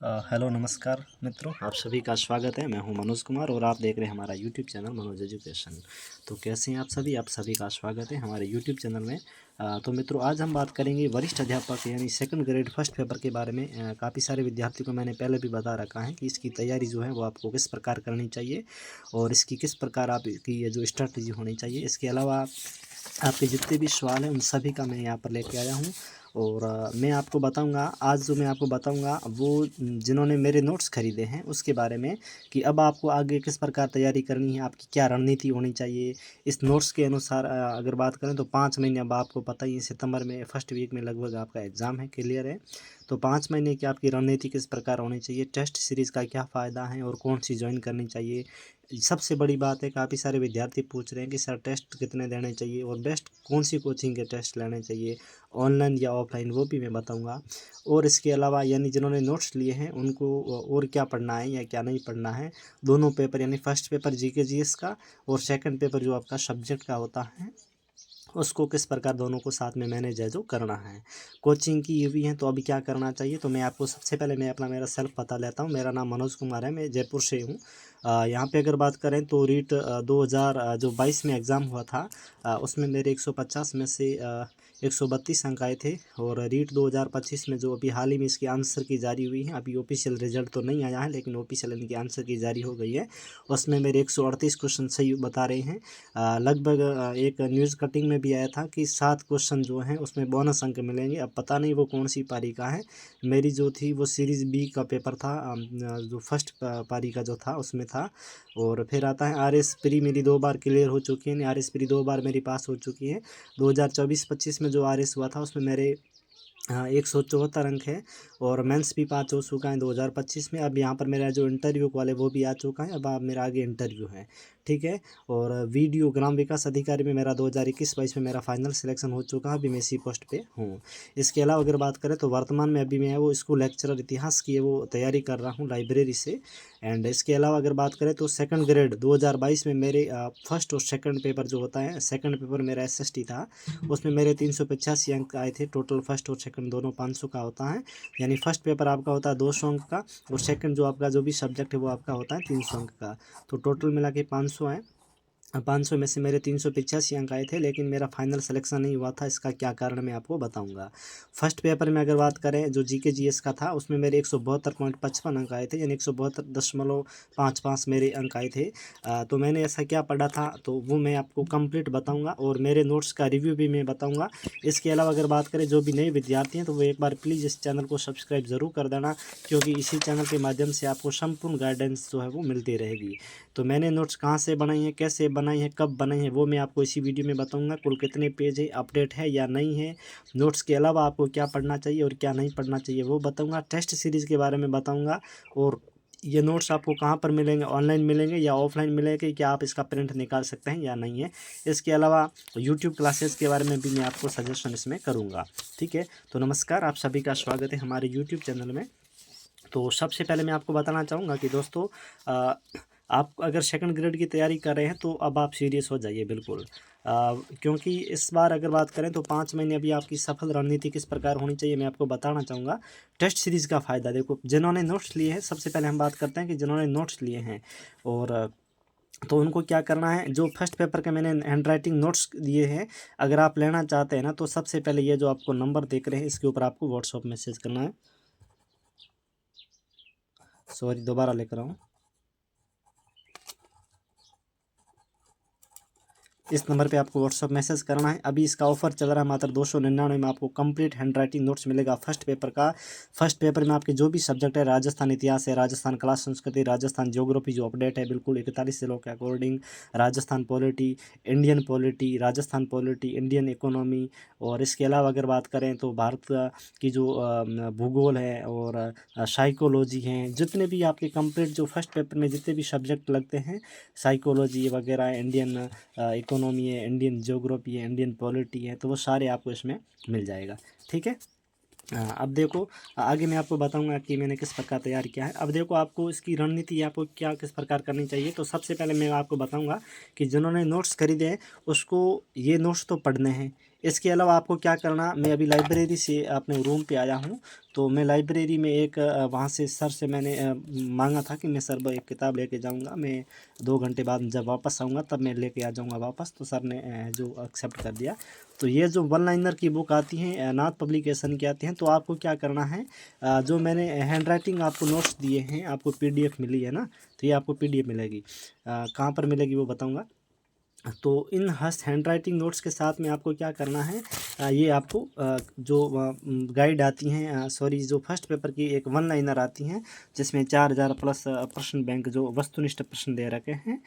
Hello नमस्कार मित्रों, आप सभी का स्वागत है। मैं हूं मनोज कुमार और आप देख रहे हैं हमारा यूट्यूब चैनल मनोज एजुकेशन। तो कैसे हैं आप सभी का स्वागत है हमारे यूट्यूब चैनल में। तो मित्रों, आज हम बात करेंगे वरिष्ठ अध्यापक यानी सेकंड ग्रेड फर्स्ट पेपर के बारे में। काफ़ी सारे विद्यार्थियों को मैंने पहले भी बता रखा है कि इसकी तैयारी जो है वो आपको किस प्रकार करनी चाहिए और इसकी किस प्रकार आपकी ये जो स्ट्रैटेजी होनी चाहिए। इसके अलावा आपके जितने भी सवाल हैं उन सभी का मैं यहाँ पर लेके आया हूँ। और मैं आपको बताऊंगा, आज जो मैं आपको बताऊंगा वो जिन्होंने मेरे नोट्स खरीदे हैं उसके बारे में, कि अब आपको आगे किस प्रकार तैयारी करनी है, आपकी क्या रणनीति होनी चाहिए। इस नोट्स के अनुसार अगर बात करें तो 5 महीने, अब आपको पता ही है सितंबर में फर्स्ट वीक में लगभग आपका एग्ज़ाम है, क्लियर है। तो 5 महीने की आपकी रणनीति किस प्रकार होनी चाहिए, टेस्ट सीरीज़ का क्या फ़ायदा है और कौन सी ज्वाइन करनी चाहिए। सबसे बड़ी बात है, काफ़ी सारे विद्यार्थी पूछ रहे हैं कि सर टेस्ट कितने देने चाहिए और बेस्ट कौन सी कोचिंग के टेस्ट लेने चाहिए, ऑनलाइन या ऑफलाइन, वो भी मैं बताऊंगा। और इसके अलावा यानी जिन्होंने नोट्स लिए हैं उनको और क्या पढ़ना है या क्या नहीं पढ़ना है, दोनों पेपर यानी फर्स्ट पेपर जीके जीएस का और सेकंड पेपर जो आपका सब्जेक्ट का होता है उसको किस प्रकार दोनों को साथ में मैनेज है जो करना है। कोचिंग की यूवी है तो अभी क्या करना चाहिए, तो मैं आपको सबसे पहले मैं अपना मेरा सेल्फ बता लेता हूँ। मेरा नाम मनोज कुमार है, मैं जयपुर से हूँ। यहाँ पे अगर बात करें तो रीट 2000 जो 22 में एग्ज़ाम हुआ था, उसमें मेरे 150 में से 132 अंक आए थे। और रीट 2025 में जो अभी हाल ही में इसकी आंसर की जारी हुई है, अभी ऑफिशियल रिजल्ट तो नहीं आया है लेकिन ऑफिशियल इनकी आंसर की जारी हो गई है। उसमें मेरे 138 क्वेश्चन सही बता रहे हैं। लगभग एक न्यूज़ कटिंग में भी आया था कि 7 क्वेश्चन जो हैं उसमें बोनस अंक मिलेंगे। अब पता नहीं वो कौन सी पारी का है। मेरी जो थी वो सीरीज़ बी का पेपर था, जो फर्स्ट पारी का जो था उसमें था। और फिर आता है आर एस प्री, मेरी 2 बार क्लियर हो चुकी है, आर एस प्री 2 बार मेरी पास हो चुकी है। 2024-25 में जो आर एस हुआ था उसमें मेरे 174 अंक है। और मेंस भी पास हो चुका है 2025 में। अब यहाँ पर मेरा जो इंटरव्यू वाले वो भी आ चुका है, अब आप मेरा आगे इंटरव्यू है, ठीक है। और वीडियो ग्राम विकास अधिकारी में मेरा 2021-22 में मेरा फाइनल सिलेक्शन हो चुका है, अभी मैं इसी पोस्ट पे हूँ। इसके अलावा अगर बात करें तो वर्तमान में अभी मैं वो स्कूल लेक्चरर इतिहास की वो तैयारी कर रहा हूँ लाइब्रेरी से। एंड इसके अलावा अगर बात करें तो सेकंड ग्रेड 2022 में मेरे फर्स्ट और सेकंड पेपर जो होता है, सेकंड पेपर मेरा एसएसटी था, उसमें मेरे 385 अंक आए थे। टोटल फर्स्ट और सेकंड दोनों 500 का होता है, यानी फर्स्ट पेपर आपका होता है 200 अंक का और सेकंड जो आपका जो भी सब्जेक्ट है वो आपका होता है 300 अंक का। तो टोटल मिला के 500 है। 500 में से मेरे 385 अंक आए थे, लेकिन मेरा फाइनल सिलेक्शन नहीं हुआ था। इसका क्या कारण मैं आपको बताऊंगा। फर्स्ट पेपर में अगर बात करें जो जीके जीएस का था, उसमें मेरे 172.55 अंक आए थे, यानी 172.55 मेरे अंक आए थे। तो मैंने ऐसा क्या पढ़ा था तो वो मैं आपको कंप्लीट बताऊंगा और मेरे नोट्स का रिव्यू भी मैं बताऊंगा। इसके अलावा अगर बात करें जो भी नए विद्यार्थी हैं तो वो एक बार प्लीज़ इस चैनल को सब्सक्राइब ज़रूर कर देना, क्योंकि इसी चैनल के माध्यम से आपको संपूर्ण गाइडेंस जो है वो मिलती रहेगी। तो मैंने नोट्स कहाँ से बनाई है, कैसे बनाई है, कब बनाई है, वो मैं आपको इसी वीडियो में बताऊंगा। कुल कितने पेज है, अपडेट है या नहीं है, नोट्स के अलावा आपको क्या पढ़ना चाहिए और क्या नहीं पढ़ना चाहिए वो बताऊंगा। टेस्ट सीरीज़ के बारे में बताऊंगा। और ये नोट्स आपको कहाँ पर मिलेंगे, ऑनलाइन मिलेंगे या ऑफलाइन मिलेंगे, क्या आप इसका प्रिंट निकाल सकते हैं या नहीं है। इसके अलावा यूट्यूब क्लासेस के बारे में भी मैं आपको सजेशन इसमें करूँगा, ठीक है। तो नमस्कार, आप सभी का स्वागत है हमारे यूट्यूब चैनल में। तो सबसे पहले मैं आपको बताना चाहूँगा कि दोस्तों, अ, आप अगर सेकंड ग्रेड की तैयारी कर रहे हैं तो अब आप सीरियस हो जाइए बिल्कुल। क्योंकि इस बार अगर बात करें तो 5 महीने अभी आपकी सफल रणनीति किस प्रकार होनी चाहिए मैं आपको बताना चाहूँगा। टेस्ट सीरीज़ का फ़ायदा देखो, जिन्होंने नोट्स लिए हैं, सबसे पहले हम बात करते हैं कि जिन्होंने नोट्स लिए हैं और तो उनको क्या करना है। जो फर्स्ट पेपर के मैंने हैंड राइटिंग नोट्स दिए हैं, अगर आप लेना चाहते हैं ना तो सबसे पहले ये जो आपको नंबर देख रहे हैं इसके ऊपर आपको व्हाट्सअप मैसेज करना है। सॉरी, दोबारा लेकर आऊँ। इस नंबर पे आपको व्हाट्सअप मैसेज करना है। अभी इसका ऑफर चल रहा है, मात्र 299 में आपको कंप्लीट हैंड राइटिंग नोट्स मिलेगा फर्स्ट पेपर का। फर्स्ट पेपर में आपके जो भी सब्जेक्ट है, राजस्थान इतिहास है, राजस्थान कला संस्कृति, राजस्थान ज्योग्राफी जो अपडेट है बिल्कुल 41 जिलों के according, Rajasthan polity, Rajasthan polity, Indian economy. और इसके अलावा अगर बात करें तो भारत की जो भूगोल है और साइकोलॉजी हैं, जितने भी आपके कंप्लीट जो फर्स्ट पेपर में जितने भी सब्जेक्ट लगते हैं, साइकोलॉजी वगैरह, इंडियन इकोनॉमी है, इंडियन ज्योग्राफी है, इंडियन पॉलिटी है, तो वो सारे आपको इसमें मिल जाएगा, ठीक है। अब देखो, आगे मैं आपको बताऊंगा कि मैंने किस प्रकार तैयार किया है। अब देखो, आपको इसकी रणनीति आपको क्या किस प्रकार करनी चाहिए। तो सबसे पहले मैं आपको बताऊंगा कि जिन्होंने नोट्स खरीदे हैं उसको ये नोट्स तो पढ़ने हैं, इसके अलावा आपको क्या करना, मैं अभी लाइब्रेरी से अपने रूम पे आया हूँ, तो मैं लाइब्रेरी में एक वहाँ से सर से मैंने मांगा था कि मैं सर एक किताब लेके जाऊँगा, मैं 2 घंटे बाद जब वापस आऊँगा तब मैं लेके आ जाऊँगा वापस। तो सर ने जो एक्सेप्ट कर दिया। तो ये जो वन लाइनर की बुक आती हैं नाथ पब्लिकेशन की आती हैं, तो आपको क्या करना है, जो मैंने हैंड राइटिंग आपको नोट्स दिए हैं, आपको पीडीएफ मिली है ना, तो ये आपको पीडीएफ मिलेगी। कहाँ पर मिलेगी वो बताऊँगा। तो इन हस्त हैंड राइटिंग नोट्स के साथ में आपको क्या करना है, ये आपको जो गाइड आती हैं, सॉरी, जो फर्स्ट पेपर की एक वन लाइनर आती हैं जिसमें 4000 प्लस प्रश्न बैंक जो वस्तुनिष्ठ प्रश्न दे रखे हैं,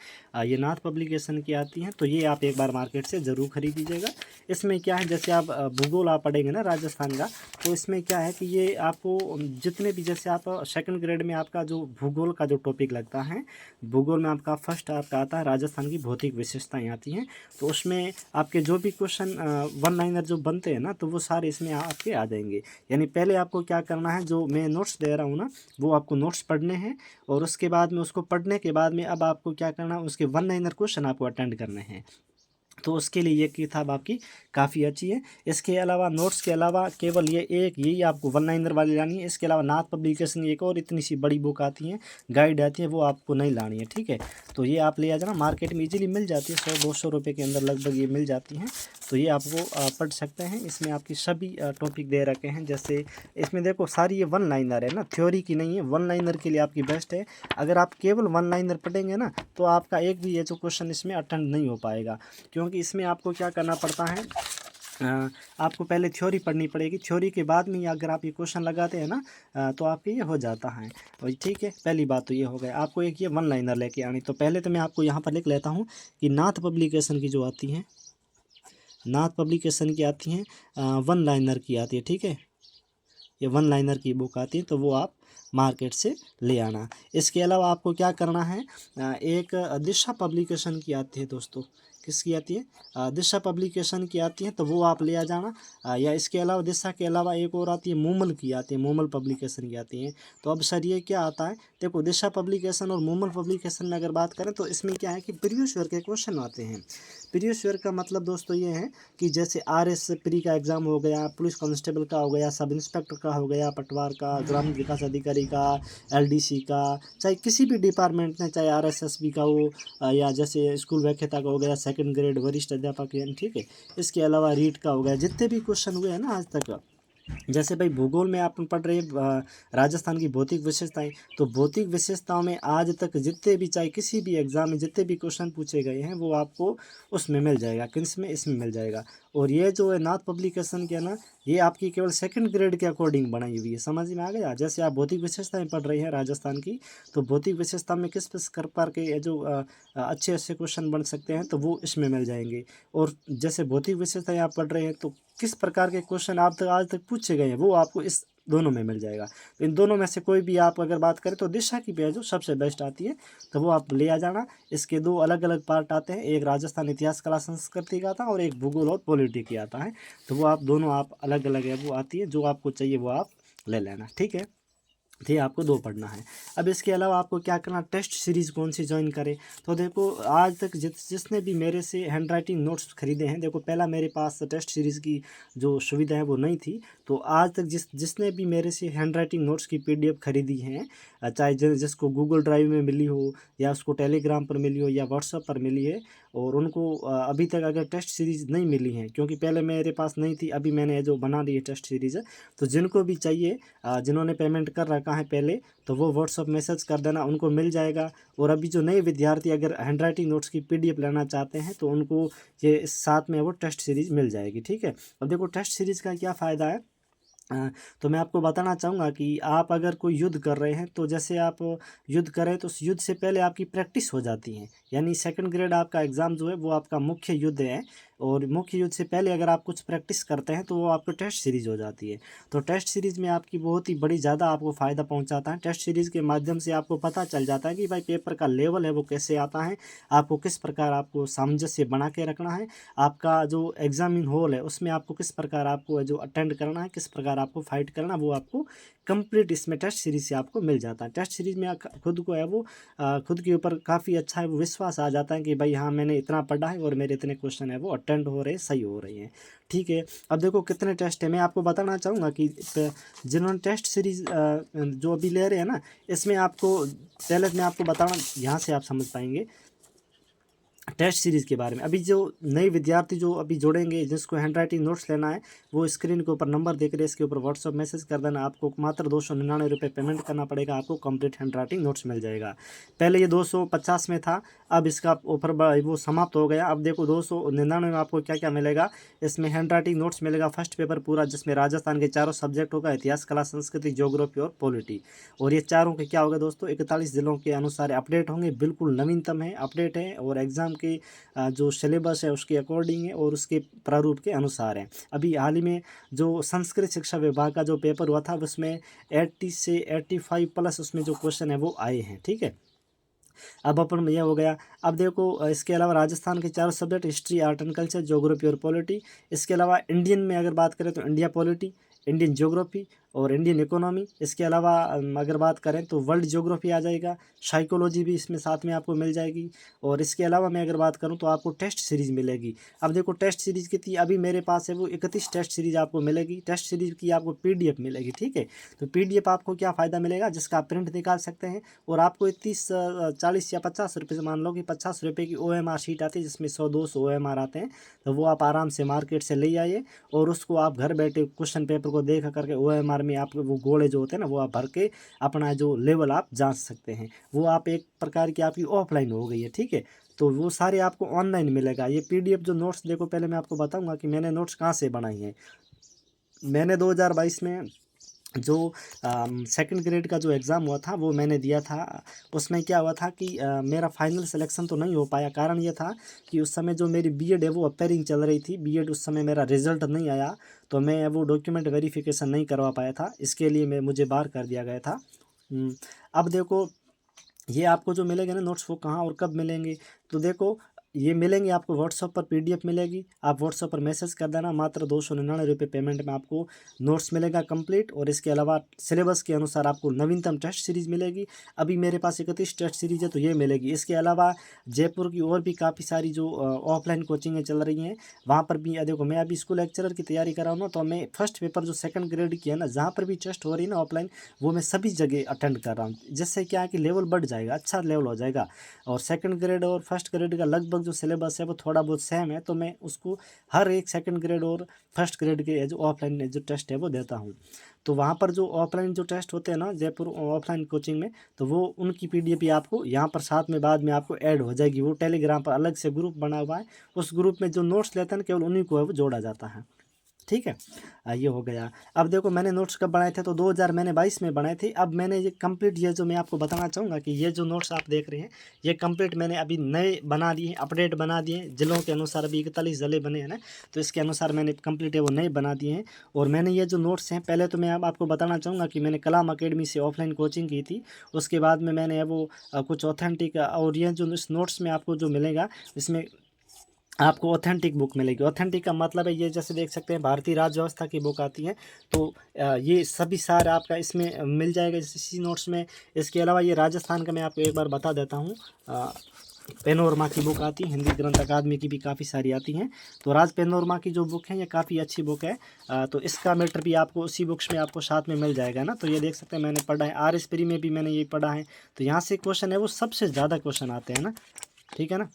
ये नाथ पब्लिकेशन की आती हैं। तो ये आप एक बार मार्केट से ज़रूर खरीद लीजिएगा। इसमें क्या है, जैसे आप भूगोल आप पढ़ेंगे ना राजस्थान का, तो इसमें क्या है कि ये आपको जितने भी, जैसे आप सेकंड ग्रेड में आपका जो भूगोल का जो टॉपिक लगता है, भूगोल में आपका फर्स्ट आपका आता है राजस्थान की भौतिक विशेषताएं आती हैं। तो उसमें आपके जो भी क्वेश्चन वन लाइनर जो बनते हैं ना, तो वो सारे इसमें आपके आ जाएंगे। यानी पहले आपको क्या करना है, जो मैं नोट्स दे रहा हूँ ना, वो आपको नोट्स पढ़ने हैं, और उसके बाद में उसको पढ़ने के बाद में अब आपको क्या करना है, उसके वन लाइनर क्वेश्चन आपको अटेंड करने हैं। तो उसके लिए ये किताब आपकी काफ़ी अच्छी है। इसके अलावा नोट्स के अलावा केवल ये एक यही आपको वन लाइनर वाली लानी है। इसके अलावा नाथ पब्लिकेशन की एक और इतनी सी बड़ी बुक आती है, गाइड आती है, वो आपको नहीं लानी है, ठीक है। तो ये आप ले आ जाना, मार्केट में इजीली मिल जाती है, 100-200 रुपये के अंदर लगभग ये मिल जाती हैं। तो ये आपको पढ़ सकते हैं। इसमें आपकी सभी टॉपिक दे रखे हैं। जैसे इसमें देखो सारी ये वन लाइनर है ना, थ्योरी की नहीं है, वन लाइनर के लिए आपकी बेस्ट है। अगर आप केवल वन लाइनर पढ़ेंगे ना, तो आपका एक भी ये जो क्वेश्चन इसमें अटेंड नहीं हो पाएगा, क्योंकि इसमें आपको क्या करना पड़ता है, आपको पहले थ्योरी पढ़नी पड़ेगी। थ्योरी के बाद में अगर आप ये क्वेश्चन लगाते हैं ना, तो आपके ये हो जाता है। और ठीक है, पहली बात तो ये हो गया। आपको एक ये वन लाइनर लेके आनी। तो पहले तो मैं आपको यहाँ पर लिख लेता हूँ कि नाथ पब्लिकेशन की जो आती हैं, नाथ पब्लिकेशन की आती हैं, वन लाइनर की आती है, ठीक है। ये वन लाइनर की बुक आती है, तो वो आप मार्केट से ले आना। इसके अलावा आपको क्या करना है, एक दिशा पब्लिकेशन की आती है दोस्तों। किसकी आती है, दिशा पब्लिकेशन की आती है, तो वो आप ले आ जाना। या इसके अलावा दिशा के अलावा एक और आती है, मूमल की आती है, मूमल पब्लिकेशन की आती है। तो अब सर ये क्या आता है, देखो दिशा पब्लिकेशन और मूमल पब्लिकेशन में अगर बात करें, तो इसमें क्या है कि प्रीवियस ईयर के क्वेश्चन आते हैं। प्रीवियस ईयर का मतलब दोस्तों ये है कि जैसे RS प्री का एग्ज़ाम हो गया, पुलिस कांस्टेबल का हो गया, सब इंस्पेक्टर का हो गया, पटवार का, ग्रामीण विकास अधिकारी का, LDC का, चाहे किसी भी डिपार्टमेंट में, चाहे RSSB का हो, या जैसे स्कूल व्याख्याता का हो गया, सेकंड ग्रेड वरिष्ठ अध्यापक, यानी ठीक है। इसके अलावा रीट का हो गया, जितने भी क्वेश्चन हुए हैं ना आज तक, जैसे भाई भूगोल में आप पढ़ रहे हैं राजस्थान की भौतिक विशेषताएं, तो भौतिक विशेषताओं में आज तक जितने भी, चाहे किसी भी एग्जाम में जितने भी क्वेश्चन पूछे गए हैं, वो आपको उसमें मिल जाएगा। किस में, इसमें मिल जाएगा। और ये जो है नाथ पब्लिकेशन के ना, ये आपकी केवल सेकंड ग्रेड के अकॉर्डिंग बनाई हुई है। समझ में आ गया। जैसे आप भौतिक विशेषताएं पढ़ रहे हैं राजस्थान की, तो भौतिक विशेषता में किस प्रकार के ये जो अच्छे अच्छे क्वेश्चन बन सकते हैं, तो वो इसमें मिल जाएंगे। और जैसे भौतिक विशेषताएं आप पढ़ रहे हैं, तो किस प्रकार के क्वेश्चन आप तक आज तक पूछे गए हैं, वो आपको इस दोनों में मिल जाएगा। तो इन दोनों में से कोई भी आप अगर बात करें, तो दिशा की जो सबसे बेस्ट आती है, तो वो आप ले आ जाना। इसके दो अलग अलग पार्ट आते हैं, एक राजस्थान इतिहास कला संस्कृति का आता है, और एक भूगोल और पॉलिटी की आता है। तो वो आप दोनों आप अलग अलग है, वो आती है, जो आपको चाहिए वो आप ले लेना, ठीक है। ये आपको 2 पढ़ना है। अब इसके अलावा आपको क्या करना, टेस्ट सीरीज़ कौन सी ज्वाइन करें। तो देखो आज तक जिसने भी मेरे से हैंड राइटिंग नोट्स खरीदे हैं, देखो पहला मेरे पास टेस्ट सीरीज़ की जो सुविधा है वो नहीं थी। तो आज तक जिसने भी मेरे से हैंड राइटिंग नोट्स की PDF खरीदी हैं, चाहे जिसको गूगल ड्राइव में मिली हो, या उसको टेलीग्राम पर मिली हो, या व्हाट्सएप पर मिली है, और उनको अभी तक अगर टेस्ट सीरीज़ नहीं मिली है, क्योंकि पहले मेरे पास नहीं थी, अभी मैंने जो बना ली है टेस्ट सीरीज़ है, तो जिनको भी चाहिए, जिन्होंने पेमेंट कर रखा है पहले, तो वो व्हाट्सअप मैसेज कर देना, उनको मिल जाएगा। और अभी जो नए विद्यार्थी अगर हैंड राइटिंग नोट्स की PDF लेना चाहते हैं, तो उनको ये इस साथ में वो टेस्ट सीरीज़ मिल जाएगी, ठीक है। अब देखो टेस्ट सीरीज़ का क्या फ़ायदा है, तो मैं आपको बताना चाहूँगा कि आप अगर कोई युद्ध कर रहे हैं, तो जैसे आप युद्ध करें, तो उस युद्ध से पहले आपकी प्रैक्टिस हो जाती है। यानी सेकंड ग्रेड आपका एग्ज़ाम जो है, वो आपका मुख्य युद्ध है, और मुख्य युद्ध से पहले अगर आप कुछ प्रैक्टिस करते हैं, तो वो आपको टेस्ट सीरीज़ हो जाती है। तो टेस्ट सीरीज़ में आपकी बहुत ही बड़ी ज़्यादा आपको फ़ायदा पहुँचाता है। टेस्ट सीरीज़ के माध्यम से आपको पता चल जाता है कि भाई पेपर का लेवल है वो कैसे आता है, आपको किस प्रकार आपको सामंजस्य बना के रखना है, आपका जो एग्ज़ामिन हॉल है उसमें आपको किस प्रकार आपको जो अटेंड करना है, किस प्रकार आपको फाइट करना, वो आपको कंप्लीट इसमें टेस्ट सीरीज़ से आपको मिल जाता है। टेस्ट सीरीज़ में खुद को है वो खुद के ऊपर काफ़ी अच्छा है, वो विश्वास आ जाता है कि भाई हाँ, मैंने इतना पढ़ा है और मेरे इतने क्वेश्चन है वो अटेंड हो रहे हैं, सही हो रही हैं। ठीक है, अब देखो कितने टेस्ट है, मैं आपको बताना चाहूँगा कि जिन्होंने टेस्ट सीरीज़ जो अभी ले रहे हैं ना, इसमें आपको पहले मैं आपको बताना, यहाँ से आप समझ पाएंगे टेस्ट सीरीज़ के बारे में। अभी जो नए विद्यार्थी जो अभी जुड़ेंगे, जिसको हैंड राइटिंग नोट्स लेना है, वो स्क्रीन के ऊपर नंबर देख रहे हैं, इसके ऊपर व्हाट्सअप मैसेज कर देना। आपको मात्र 299 रुपये पेमेंट करना पड़ेगा, आपको कंप्लीट हैंड राइटिंग नोट्स मिल जाएगा। पहले ये 250 में था, अब इसका ऑफर वो समाप्त हो गया। अब देखो 299 में आपको क्या क्या मिलेगा। इसमें हैंड राइटिंग नोट्स मिलेगा, फर्स्ट पेपर पूरा, जिसमें राजस्थान के चारों सब्जेक्ट होगा, इतिहास, कला, संस्कृति, ज्योग्राफी और पॉलिटी। और ये चारों के क्या होगा दोस्तों, 41 जिलों के अनुसार अपडेट होंगे, बिल्कुल नवीनतम है, अपडेट है, और एग्ज़ाम के जो सिलेबस है उसके अकॉर्डिंग है और उसके प्रारूप के अनुसार है। अभी हाल ही में जो संस्कृत शिक्षा विभाग का जो पेपर हुआ था, उसमें 80 से 85 प्लस उसमें जो क्वेश्चन है वो आए हैं। ठीक है, अब अपन यह हो गया। अब देखो इसके अलावा राजस्थान के चारों subject, history, art and culture, geography और पॉलिटी। इसके अलावा इंडियन में अगर बात करें तो इंडिया पॉलिटी, इंडियन ज्योग्राफी और इंडियन इकोनॉमी। इसके अलावा अगर बात करें तो वर्ल्ड ज्योग्राफी आ जाएगा, साइकोलॉजी भी इसमें साथ में आपको मिल जाएगी। और इसके अलावा मैं अगर बात करूं तो आपको टेस्ट सीरीज़ मिलेगी। अब देखो टेस्ट सीरीज़ कितनी अभी मेरे पास है, वो 31 टेस्ट सीरीज़ आपको मिलेगी। टेस्ट सीरीज़ की आपको PDF मिलेगी। ठीक है, तो PDF आपको क्या फ़ायदा मिलेगा, जिसका आप प्रिंट निकाल सकते हैं, और आपको 40 या 50 रुपये से, मान लो कि 50 रुपये की OMR शीट आती है, जिसमें 100-200 OMR आते हैं। तो वो आप आराम से मार्केट से ले आइए, और उसको आप घर बैठे क्वेश्चन पेपर को देख करके OMR में आप वो गोले जो होते हैं ना, वो आप भर के अपना जो लेवल आप जांच सकते हैं। वो आप एक प्रकार की आपकी ऑफलाइन हो गई है। ठीक है, तो वो सारे आपको ऑनलाइन मिलेगा। ये PDF जो नोट्स, देखो पहले मैं आपको बताऊंगा कि मैंने नोट्स कहाँ से बनाई हैं। मैंने 2022 में जो सेकंड ग्रेड का जो एग्ज़ाम हुआ था वो मैंने दिया था। उसमें क्या हुआ था कि मेरा फाइनल सिलेक्शन तो नहीं हो पाया। कारण ये था कि उस समय जो मेरी B.Ed है वो अपेयरिंग चल रही थी। B.Ed उस समय मेरा रिजल्ट नहीं आया, तो मैं वो डॉक्यूमेंट वेरिफिकेशन नहीं करवा पाया था। इसके लिए मुझे बाहर कर दिया गया था। अब देखो ये आपको जो मिलेंगे ना नोट्स, वो कहाँ और कब मिलेंगे, तो देखो ये मिलेंगे आपको व्हाट्सएप पर PDF मिलेगी। आप व्हाट्सएप पर मैसेज कर देना, मात्र 299 रुपये पेमेंट में आपको नोट्स मिलेगा कंप्लीट। और इसके अलावा सिलेबस के अनुसार आपको नवीनतम टेस्ट सीरीज़ मिलेगी। अभी मेरे पास 31 टेस्ट सीरीज़ है, तो ये मिलेगी। इसके अलावा जयपुर की और भी काफ़ी सारी जो ऑफलाइन कोचिंगें चल रही हैं, वहाँ पर भी देखो मैं अभी स्कूल लेक्चरर की तैयारी कर रहा हूँ ना, तो मैं फर्स्ट पेपर जो सेकंड ग्रेड की है ना, जहाँ पर भी टेस्ट हो रही है ना ऑफलाइन, वो मैं सभी जगह अटेंड कर रहा हूँ। जिससे क्या है कि लेवल बढ़ जाएगा, अच्छा लेवल हो जाएगा। और सेकंड ग्रेड और फर्स्ट ग्रेड का लगभग जो सिलेबस है वो थोड़ा बहुत सेम है, तो मैं उसको हर एक सेकंड ग्रेड और फर्स्ट ग्रेड के जो ऑफलाइन जो टेस्ट है वो देता हूँ। तो वहाँ पर जो ऑफलाइन जो टेस्ट होते हैं ना जयपुर ऑफलाइन कोचिंग में, तो वो उनकी PDF भी आपको यहाँ पर साथ में बाद में आपको ऐड हो जाएगी। वो टेलीग्राम पर अलग से ग्रुप बना हुआ है, उस ग्रुप में जो नोट्स लेते हैं ना, केवल उन्हीं को है वो जोड़ा जाता है। ठीक है, ये हो गया। अब देखो मैंने नोट्स कब बनाए थे, तो 2022 में बनाए थे। अब मैंने ये कंप्लीट, ये जो मैं आपको बताना चाहूँगा कि ये जो नोट्स आप देख रहे हैं, ये कंप्लीट मैंने अभी नए बना दिए हैं, अपडेट बना दिए हैं जिलों के अनुसार। अभी 41 ज़िले बने हैं ना, तो इसके अनुसार मैंने कंप्लीट है वो नए बना दिए हैं। और मैंने ये जो नोट्स हैं, पहले तो मैं अब आपको बताना चाहूँगा कि मैंने कलाम अकेडमी से ऑफलाइन कोचिंग की थी। उसके बाद में मैंने वो कुछ ऑथेंटिक, और ये जो इस नोट्स में आपको जो मिलेगा, इसमें आपको ऑथेंटिक बुक मिलेगी। ऑथेंटिक का मतलब है, ये जैसे देख सकते हैं भारतीय राज्य व्यवस्था की बुक आती है, तो ये सभी सार आपका इसमें मिल जाएगा इसी नोट्स में। इसके अलावा ये राजस्थान का मैं आपको एक बार बता देता हूँ, पेनोरमा की बुक आती है, हिंदी ग्रंथ अकादमी की भी काफ़ी सारी आती हैं। तो राज पेनोरमा की जो बुक है ये काफ़ी अच्छी बुक है। तो इसका मैटर भी आपको उसी बुक्स में आपको साथ में मिल जाएगा ना। तो ये देख सकते हैं मैंने पढ़ा है, RS प्री में भी मैंने ये पढ़ा है। तो यहाँ से क्वेश्चन है वो सबसे ज़्यादा क्वेश्चन आते हैं ना। ठीक है ना,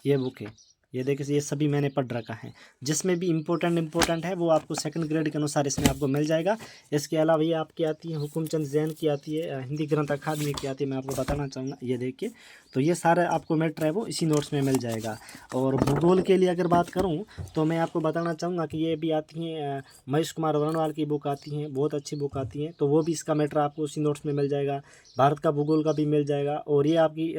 ये बुक है, ये देखिए ये सभी मैंने पढ़ रखा है। जिसमें भी इम्पोर्टेंट है वो आपको सेकंड ग्रेड के अनुसार इसमें आपको मिल जाएगा। इसके अलावा ये आपकी आती है हुकुमचंद जैन की आती है, हिंदी ग्रंथ अकादमी की आती है, मैं आपको बताना चाहूँगा। ये देखिए, तो ये सारे आपको मैटर है वो इसी नोट्स में मिल जाएगा। और भूगोल के लिए अगर बात करूँ तो मैं आपको बताना चाहूँगा कि ये भी आती हैं, महेश कुमार वर्णवाल की बुक आती हैं, बहुत अच्छी बुक आती हैं। तो वो भी इसका मैटर आपको उसी नोट्स में मिल जाएगा। भारत का भूगोल का भी मिल जाएगा। और ये आपकी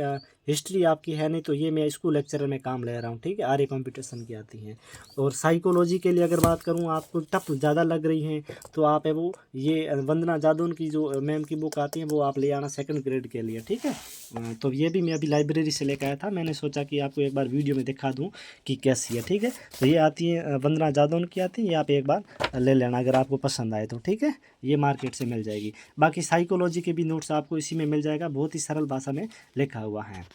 हिस्ट्री आपकी है नहीं, तो ये मैं स्कूल लेक्चरर में काम ले रहा हूँ। ठीक है, आर्य कंपटीशन की आती हैं। और साइकोलॉजी के लिए अगर बात करूँ, आपको टफ ज़्यादा लग रही हैं, तो आप है वो ये वंदना जादौन की जो मैम की बुक आती है वो आप ले आना सेकंड ग्रेड के लिए। ठीक है, तो ये भी मैं अभी लाइब्रेरी से लेकर आया था, मैंने सोचा कि आपको एक बार वीडियो में दिखा दूँ कि कैसी है। ठीक है, तो ये आती है वंदना जादौन की आती है, ये आप एक बार ले लेना अगर आपको पसंद आए तो। ठीक है, ये मार्केट से मिल जाएगी। बाकी साइकोलॉजी के भी नोट्स आपको इसी में मिल जाएगा, बहुत ही सरल भाषा में लिखा हुआ है।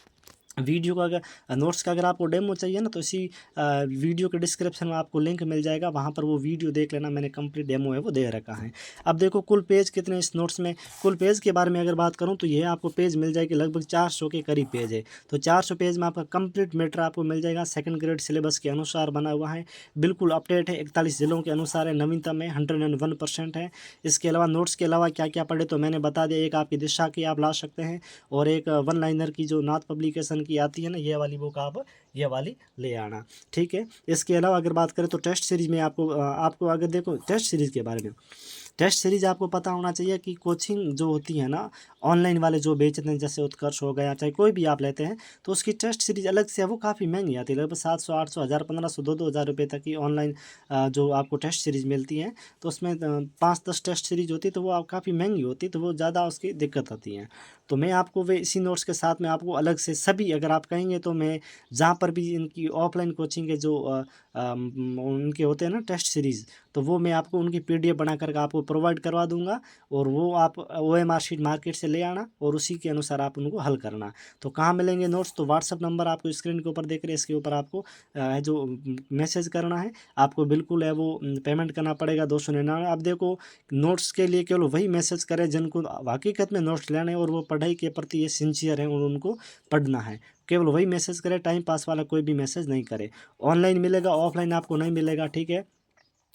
वीडियो का अगर नोट्स का अगर आपको डेमो चाहिए ना, तो इसी वीडियो के डिस्क्रिप्शन में आपको लिंक मिल जाएगा, वहाँ पर वो वीडियो देख लेना, मैंने कंप्लीट डेमो है वो दे रखा है। अब देखो कुल पेज कितने इस नोट्स में, कुल पेज के बारे में अगर बात करूँ तो ये आपको पेज मिल जाएगी लगभग 400 के करीब पेज है। तो 400 पेज में आपका कंप्लीट मैटर आपको मिल जाएगा, सेकंड ग्रेड सिलेबस के अनुसार बना हुआ है, बिल्कुल अपडेट है, 41 जिलों के अनुसार है, नवीनतम है, 101% है। इसके अलावा नोट्स के अलावा क्या क्या पढ़े तो मैंने बता दिया, एक आपकी दिशा की आप ला सकते हैं, और एक वन लाइनर की जो नाथ पब्लिकेशन की आती है ना, ये वाली बुक आप ये वाली ले आना, ठीक है। इसके अलावा अगर बात करें तो टेस्ट सीरीज में आपको अगर देखो टेस्ट सीरीज के बारे में, टेस्ट सीरीज आपको पता होना चाहिए कि कोचिंग जो होती है ना, ऑनलाइन वाले जो बेचते हैं, जैसे उत्कर्ष हो गया, चाहे कोई भी आप लेते हैं, तो उसकी टेस्ट सीरीज अलग से है, वो काफ़ी महंगी आती है, लगभग 700 800 हज़ार 1500 2 हज़ार रुपये तक की ऑनलाइन जो आपको टेस्ट सीरीज मिलती हैं। तो उसमें 5-10 टेस्ट सीरीज होती है, तो वो आप काफ़ी महंगी होती है, तो वो ज़्यादा उसकी दिक्कत आती है। तो मैं आपको वे इसी नोट्स के साथ में आपको अलग से सभी, अगर आप कहेंगे तो मैं जहाँ पर भी इनकी ऑफलाइन कोचिंग के जो उनके होते हैं ना टेस्ट सीरीज़, तो वो मैं आपको उनकी पीडीएफ बना करके आपको प्रोवाइड करवा दूंगा, और वो आप ओएमआर शीट मार्केट से ले आना, और उसी के अनुसार आप उनको हल करना। तो कहाँ मिलेंगे नोट्स, तो व्हाट्सअप नंबर आपको स्क्रीन के ऊपर देख रहे हैं, इसके ऊपर आपको जो मैसेज करना है, आपको बिल्कुल है वो पेमेंट करना पड़ेगा 299। अब देखो नोट्स के लिए केवल वही मैसेज करें जिनको हकीकत में नोट्स लेने हैं और वो पढ़ाई के प्रति ये सिंसियर हैं और उनको पढ़ना है, केवल वही मैसेज करें, टाइम पास वाला कोई भी मैसेज नहीं करे। ऑनलाइन मिलेगा, ऑफलाइन आपको नहीं मिलेगा, ठीक है।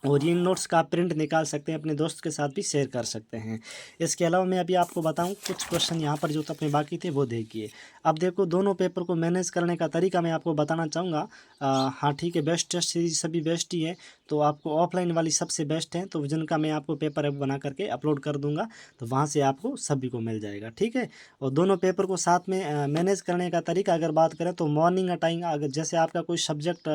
और ये नोट्स का आप प्रिंट निकाल सकते हैं, अपने दोस्त के साथ भी शेयर कर सकते हैं। इसके अलावा मैं अभी आपको बताऊं कुछ क्वेश्चन यहाँ पर जो तो अपने बाकी थे वो देखिए। अब देखो दोनों पेपर को मैनेज करने का तरीका मैं आपको बताना चाहूँगा। हाँ ठीक है, बेस्ट टेस्ट सीरीज सभी बेस्ट ही है, तो आपको ऑफलाइन वाली सबसे बेस्ट है, तो जिनका मैं आपको पेपर अब बना करके अपलोड कर दूंगा, तो वहाँ से आपको सभी को मिल जाएगा, ठीक है। और दोनों पेपर को साथ में मैनेज करने का तरीका अगर बात करें तो मॉर्निंग टाइम, अगर जैसे आपका कोई सब्जेक्ट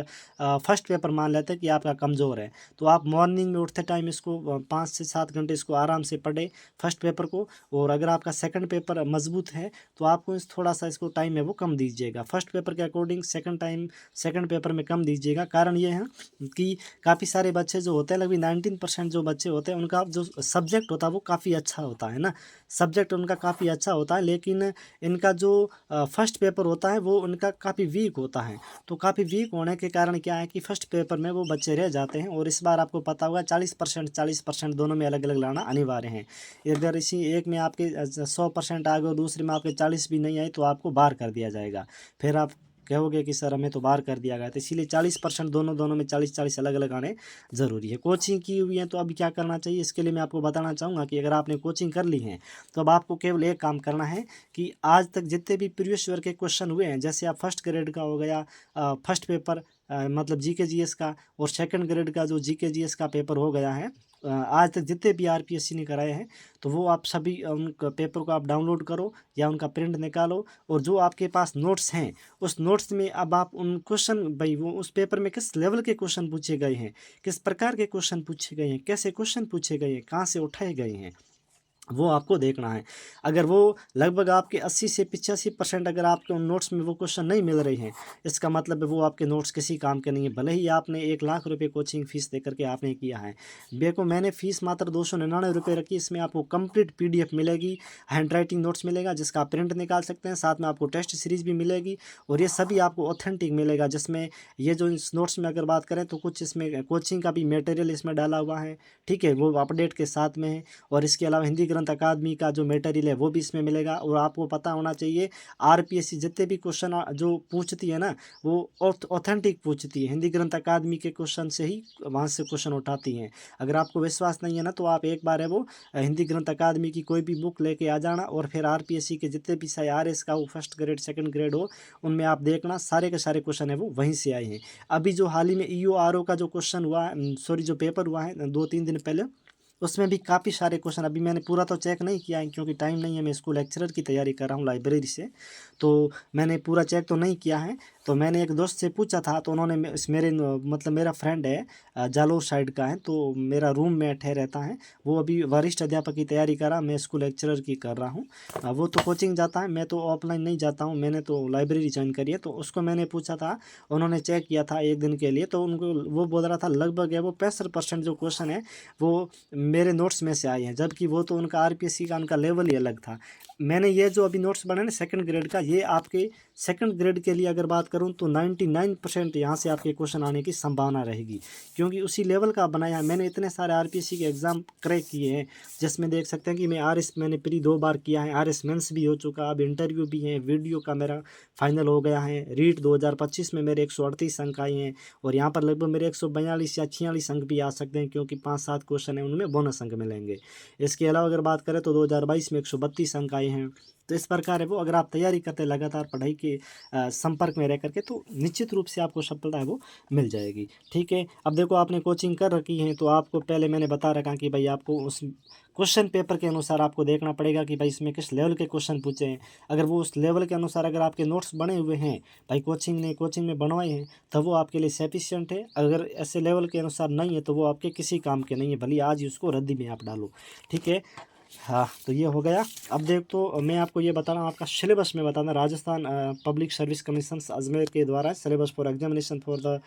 फर्स्ट पेपर मान लेते हैं कि आपका कमज़ोर है, तो आप मॉर्निंग में उठते टाइम इसको 5 से 7 घंटे इसको आराम से पढ़े फर्स्ट पेपर को। और अगर आपका सेकंड पेपर मजबूत है तो आपको थोड़ा सा इसको टाइम है वो कम दीजिएगा, फर्स्ट पेपर के अकॉर्डिंग सेकंड पेपर में कम दीजिएगा। कारण ये है कि काफ़ी सारे बच्चे जो होते हैं, लगभग 19% जो बच्चे होते हैं उनका जो सब्जेक्ट होता है वो काफ़ी अच्छा होता है ना, सब्जेक्ट उनका काफ़ी अच्छा होता है, लेकिन इनका जो फर्स्ट पेपर होता है वो उनका काफ़ी वीक होता है। तो काफ़ी वीक होने के कारण क्या है कि फर्स्ट पेपर में वो बच्चे रह जाते हैं, और इस बार आपको पता होगा 40% दोनों में अलग अलग लाना अनिवार्य है। अगर इसी एक में आपके 100% आ गए और दूसरे में आपके 40 भी नहीं आई तो आपको बाहर कर दिया जाएगा, फिर आप कहोगे कि सर हमें तो बाहर कर दिया गया, तो इसीलिए 40% दोनों में 40-40 अलग अलग आने ज़रूरी है। कोचिंग की हुई है तो अभी क्या करना चाहिए, इसके लिए मैं आपको बताना चाहूँगा कि अगर आपने कोचिंग कर ली है तो अब आपको केवल एक काम करना है कि आज तक जितने भी प्रीवियस ईयर के क्वेश्चन हुए हैं, जैसे आप फर्स्ट ग्रेड का हो गया फर्स्ट पेपर, मतलब जीके जीएस का, और सेकंड ग्रेड का जो जीके जीएस का पेपर हो गया है, आज तक जितने भी आरपीएससी ने कराए हैं, तो वो आप सभी उन पेपर को आप डाउनलोड करो या उनका प्रिंट निकालो, और जो आपके पास नोट्स हैं उस नोट्स में अब आप उन क्वेश्चन, भाई वो उस पेपर में किस लेवल के क्वेश्चन पूछे गए हैं, किस प्रकार के क्वेश्चन पूछे गए हैं, कैसे क्वेश्चन पूछे गए हैं, कहाँ से उठाए गए हैं, वो आपको देखना है। अगर वो लगभग आपके 80 से 85% अगर आपके उन नोट्स में वो क्वेश्चन नहीं मिल रहे हैं, इसका मतलब है वो आपके नोट्स किसी काम के नहीं है, भले ही आपने 1 लाख रुपए कोचिंग फ़ीस दे करके आपने किया है। देखो मैंने फ़ीस मात्र 299 रुपये रखी, इसमें आपको कंप्लीट पीडीएफ मिलेगी, हैंड राइटिंग नोट्स मिलेगा जिसका आप प्रिंट निकाल सकते हैं, साथ में आपको टेस्ट सीरीज़ भी मिलेगी, और ये सभी आपको ऑथेंटिक मिलेगा, जिसमें ये जो इस नोट्स में अगर बात करें तो कुछ इसमें कोचिंग का भी मटेरियल इसमें डाला हुआ है, ठीक है, वो अपडेट के साथ में है। और इसके अलावा हिंदी ग्रंथ अकादमी का जो मटेरियल है वो भी इसमें मिलेगा। और आपको पता होना चाहिए आरपीएससी जितने भी क्वेश्चन जो पूछती है ना, वो ऑथेंटिक पूछती है, हिंदी ग्रंथ अकादमी के क्वेश्चन से ही वहाँ से क्वेश्चन उठाती हैं। अगर आपको विश्वास नहीं है ना, तो आप एक बार है वो हिंदी ग्रंथ अकादमी की कोई भी बुक लेके आ जाना, और फिर आरपीएससी के जितने भी आरएस का वो फर्स्ट ग्रेड सेकंड ग्रेड हो, उनमें आप देखना सारे के सारे क्वेश्चन है वो वहीं से आए हैं। अभी जो हाल ही में ईओआरओ का जो क्वेश्चन हुआ, सॉरी जो पेपर हुआ है 2-3 दिन पहले, उसमें भी काफ़ी सारे क्वेश्चन, अभी मैंने पूरा तो चेक नहीं किया है क्योंकि टाइम नहीं है, मैं स्कूल लेक्चरर की तैयारी कर रहा हूँ लाइब्रेरी से, तो मैंने पूरा चेक तो नहीं किया है। तो मैंने एक दोस्त से पूछा था, तो उन्होंने मतलब मेरा फ्रेंड है, जालोर साइड का है, तो मेरा रूममेट है, रहता है, वो अभी वरिष्ठ अध्यापक की तैयारी कर रहा, मैं स्कूल लेक्चरर की कर रहा हूँ। वो तो कोचिंग जाता है, मैं तो ऑफलाइन नहीं जाता हूँ, मैंने तो लाइब्रेरी ज्वाइन करी है। तो उसको मैंने पूछा था, उन्होंने चेक किया था एक दिन के लिए, तो उनको वो बोल रहा था लगभग है वो 65% जो क्वेश्चन है वो मेरे नोट्स में से आए हैं, जबकि वो तो उनका आरपीएससी का उनका लेवल ही अलग था। मैंने ये जो अभी नोट्स बनाए ना सेकंड ग्रेड का, ये आपके सेकंड ग्रेड के लिए अगर बात करूं तो 99% यहाँ से आपके क्वेश्चन आने की संभावना रहेगी, क्योंकि उसी लेवल का बनाया है। मैंने इतने सारे आरपीएससी के एग्ज़ाम क्रैक किए हैं, जिसमें देख सकते हैं कि मैं आरएस मैंने प्री 2 बार किया है, आरएस मेंस भी हो चुका, अब इंटरव्यू भी है, वीडियो का मेरा फाइनल हो गया है, रीट 2025 में मेरे 138 अंक आए हैं, और यहाँ पर लगभग मेरे 142 या 46 अंक भी आ सकते हैं, क्योंकि 5-7 क्वेश्चन हैं उनमें बोनस अंक मिलेंगे। इसके अलावा अगर बात करें तो 2022 में 132 अंक आए हैं। तो इस प्रकार है वो, अगर आप तैयारी करते हैं लगातार पढ़ाई के संपर्क में रह करके, तो निश्चित रूप से आपको सफलता है वो मिल जाएगी। ठीक है, अब देखो आपने कोचिंग कर रखी है, तो आपको पहले मैंने बता रखा कि भाई आपको उस क्वेश्चन पेपर के अनुसार आपको देखना पड़ेगा कि भाई इसमें किस लेवल के क्वेश्चन पूछे हैं। अगर वो उस लेवल के अनुसार अगर आपके नोट्स बने हुए हैं, भाई कोचिंग में बनवाए हैं, तो वो आपके लिए सफिशिएंट है। अगर ऐसे लेवल के अनुसार नहीं है तो वो आपके किसी काम के नहीं है, भले आज ही उसको रद्दी में आप डालो। ठीक है, हाँ, तो ये हो गया। अब देख तो मैं आपको ये बता रहा हूँ, आपका सिलेबस में बताना, Rajasthan public service commission Ajmer के द्वारा syllabus for examination for the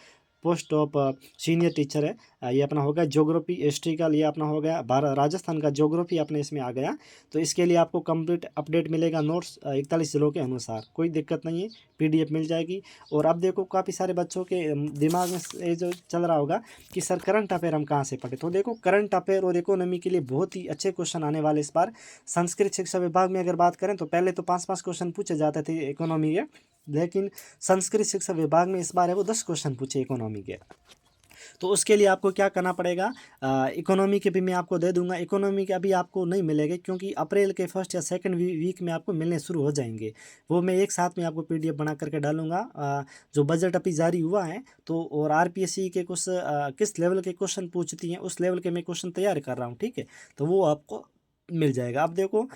post of senior teacher है। ये अपना हो गया ज्योग्राफी हिस्ट्री का, ये अपना हो गया राजस्थान का ज्योग्राफी अपने इसमें आ गया। तो इसके लिए आपको कंप्लीट अपडेट मिलेगा नोट्स 41 जिलों के अनुसार, कोई दिक्कत नहीं है, पीडीएफ मिल जाएगी। और अब देखो काफ़ी सारे बच्चों के दिमाग में ये जो चल रहा होगा कि सर करंट अफेयर हम कहाँ से पढ़े, तो देखो करंट अफेयर और इकोनॉमी के लिए बहुत ही अच्छे क्वेश्चन आने वाले इस बार। संस्कृत शिक्षा विभाग में अगर बात करें तो पहले तो 5-5 क्वेश्चन पूछे जाते थे इकोनॉमी के, लेकिन संस्कृत शिक्षा विभाग में इस बार है वो 10 क्वेश्चन पूछे इकोनॉमी के। तो उसके लिए आपको क्या करना पड़ेगा, इकोनॉमी के भी मैं आपको दे दूंगा। इकोनॉमी के अभी आपको नहीं मिलेंगे, क्योंकि अप्रैल के फर्स्ट या सेकंड वीक में आपको मिलने शुरू हो जाएंगे। वो मैं एक साथ में आपको पीडीएफ बना करके डालूंगा। जो बजट अभी जारी हुआ है, तो और आरपीएससी के कुछ किस लेवल के क्वेश्चन पूछती हैं, उस लेवल के मैं क्वेश्चन तैयार कर रहा हूँ। ठीक है, तो वो आपको मिल जाएगा। अब देखो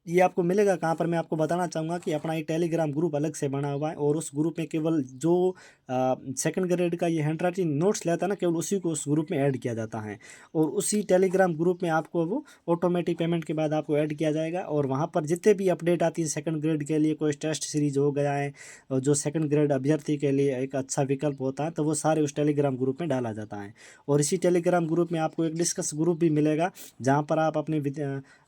ये आपको मिलेगा कहाँ पर, मैं आपको बताना चाहूँगा कि अपना एक टेलीग्राम ग्रुप अलग से बना हुआ है, और उस ग्रुप में केवल जो सेकंड ग्रेड का ये हैंड राइटिंग नोट्स लेता है ना, केवल उसी को उस ग्रुप में ऐड किया जाता है। और उसी टेलीग्राम ग्रुप में आपको वो ऑटोमेटिक पेमेंट के बाद आपको ऐड किया जाएगा, और वहाँ पर जितने भी अपडेट आती है सेकंड ग्रेड के लिए, कोई टेस्ट सीरीज हो गया है, और जो सेकंड ग्रेड अभ्यर्थी के लिए एक अच्छा विकल्प होता है, तो वो सारे उस टेलीग्राम ग्रुप में डाला जाता है। और इसी टेलीग्राम ग्रुप में आपको एक डिस्कस ग्रुप भी मिलेगा, जहाँ पर आप अपने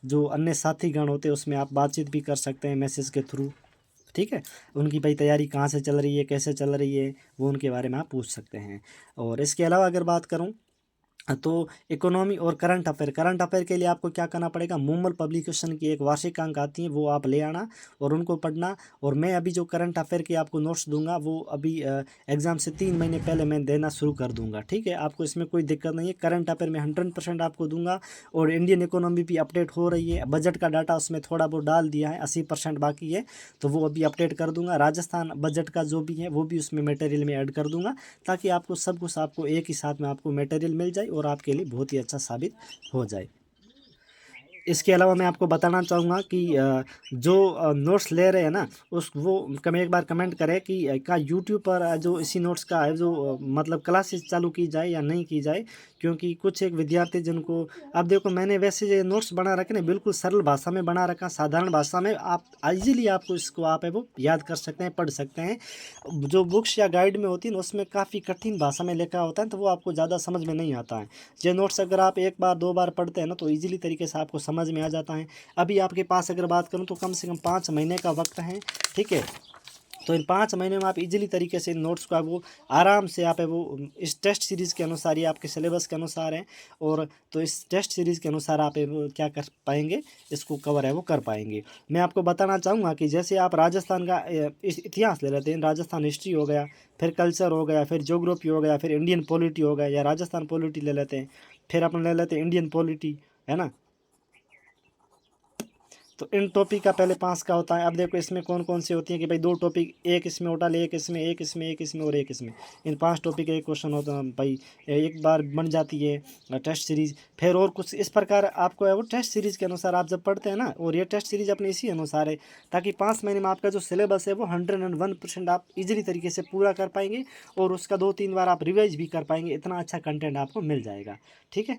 जो अन्य साथीगण होते हैं उसमें आप बातचीत भी कर सकते हैं मैसेज के थ्रू। ठीक है, उनकी भाई तैयारी कहाँ से चल रही है, कैसे चल रही है, वो उनके बारे में आप पूछ सकते हैं। और इसके अलावा अगर बात करूँ तो इकोनॉमी और करंट अफेयर के लिए आपको क्या करना पड़ेगा, मूमल पब्लिकेशन की एक वार्षिक अंक आती है, वो आप ले आना और उनको पढ़ना। और मैं अभी जो करंट अफेयर के आपको नोट्स दूंगा, वो अभी एग्ज़ाम से 3 महीने पहले मैं देना शुरू कर दूंगा। ठीक है, आपको इसमें कोई दिक्कत नहीं है, करंट अफेयर में 100% आपको दूंगा। और इंडियन इकोनॉमी भी अपडेट हो रही है, बजट का डाटा उसमें थोड़ा बहुत डाल दिया है, 80% बाकी है, तो वो अभी अपडेट कर दूंगा। राजस्थान बजट का जो भी है वो भी उसमें मटेरियल में ऐड कर दूंगा, ताकि आपको सब कुछ आपको एक ही साथ में आपको मटेरियल मिल जाए और आपके लिए बहुत ही अच्छा साबित हो जाए। इसके अलावा मैं आपको बताना चाहूँगा कि जो नोट्स ले रहे हैं ना, उस वो कमें एक बार कमेंट करें कि क्या यूट्यूब पर जो इसी नोट्स का है जो मतलब क्लासेस चालू की जाए या नहीं की जाए, क्योंकि कुछ एक विद्यार्थी जिनको, अब देखो मैंने वैसे ये नोट्स बना रखे ना, बिल्कुल सरल भाषा में बना रखा, साधारण भाषा में, आप इजीली आपको इसको आप है वो याद कर सकते हैं, पढ़ सकते हैं। जो बुक्स या गाइड में होती है ना, उसमें काफ़ी कठिन भाषा में लिखा होता है, तो वो आपको ज़्यादा समझ में नहीं आता है। ये नोट्स अगर आप एक बार 2 बार पढ़ते हैं ना, तो ईजिली तरीके से आपको समझ में आ जाता है। अभी आपके पास अगर बात करूँ तो कम से कम 5 महीने का वक्त है। ठीक है, तो इन 5 महीने में आप इजीली तरीके से इन नोट्स को वो आराम से आप है वो इस टेस्ट सीरीज़ के अनुसार, ये आपके सिलेबस के अनुसार है, और तो इस टेस्ट सीरीज़ के अनुसार आप है वो क्या कर पाएंगे, इसको कवर है वो कर पाएंगे। मैं आपको बताना चाहूँगा कि जैसे आप राजस्थान का इतिहास ले लेते हैं, राजस्थान हिस्ट्री हो गया, फिर कल्चर हो गया, फिर ज्योग्राफी हो गया, फिर इंडियन पॉलिटी हो गया, या राजस्थान पॉलिटी ले लेते हैं, फिर अपन ले लेते हैं इंडियन पॉलिटी, है ना। तो इन टॉपिक का पहले 5 का होता है। अब देखो इसमें कौन कौन सी होती है कि भाई 2 टॉपिक, एक इसमें टोटल, एक इसमें, एक इसमें, एक इसमें और एक इसमें, इन 5 टॉपिक का एक क्वेश्चन होता है भाई, एक बार बन जाती है टेस्ट सीरीज। फिर और कुछ इस प्रकार आपको है वो टेस्ट सीरीज़ के अनुसार आप जब पढ़ते हैं ना, और ये टेस्ट सीरीज अपने इसी अनुसार है, ताकि 5 महीने में आपका जो सिलेबस है वो 101% आप इजीली तरीके से पूरा कर पाएंगे, और उसका 2-3 बार आप रिवाइज भी कर पाएंगे, इतना अच्छा कंटेंट आपको मिल जाएगा। ठीक है,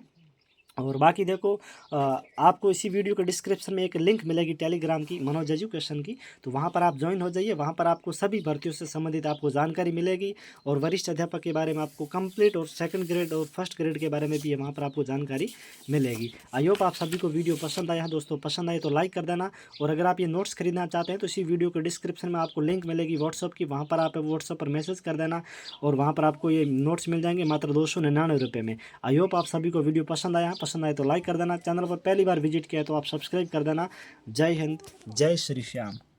और बाकी देखो आपको इसी वीडियो के डिस्क्रिप्शन में एक लिंक मिलेगी टेलीग्राम की, मनोज एजुकेशन की। तो वहाँ पर आप ज्वाइन हो जाइए, वहाँ पर आपको सभी भर्तियों से संबंधित आपको जानकारी मिलेगी और वरिष्ठ अध्यापक के बारे में आपको कंप्लीट और सेकंड ग्रेड और फर्स्ट ग्रेड के बारे में भी वहाँ पर आपको जानकारी मिलेगी। आई होप आप सभी को वीडियो पसंद आया। दोस्तों पसंद आए तो लाइक कर देना, और अगर आप ये नोट्स खरीदना चाहते हैं तो इसी वीडियो के डिस्क्रिप्शन में आपको लिंक मिलेगी व्हाट्सअप की, वहाँ पर आप व्हाट्सअप पर मैसेज कर देना और वहाँ पर आपको ये नोट्स मिल जाएंगे मात्र 299 रुपये में। आई होप आप सभी को वीडियो पसंद आया, पसंद आए तो लाइक कर देना, चैनल पर पहली बार विजिट किया तो आप सब्सक्राइब कर देना। जय हिंद, जय श्री श्याम।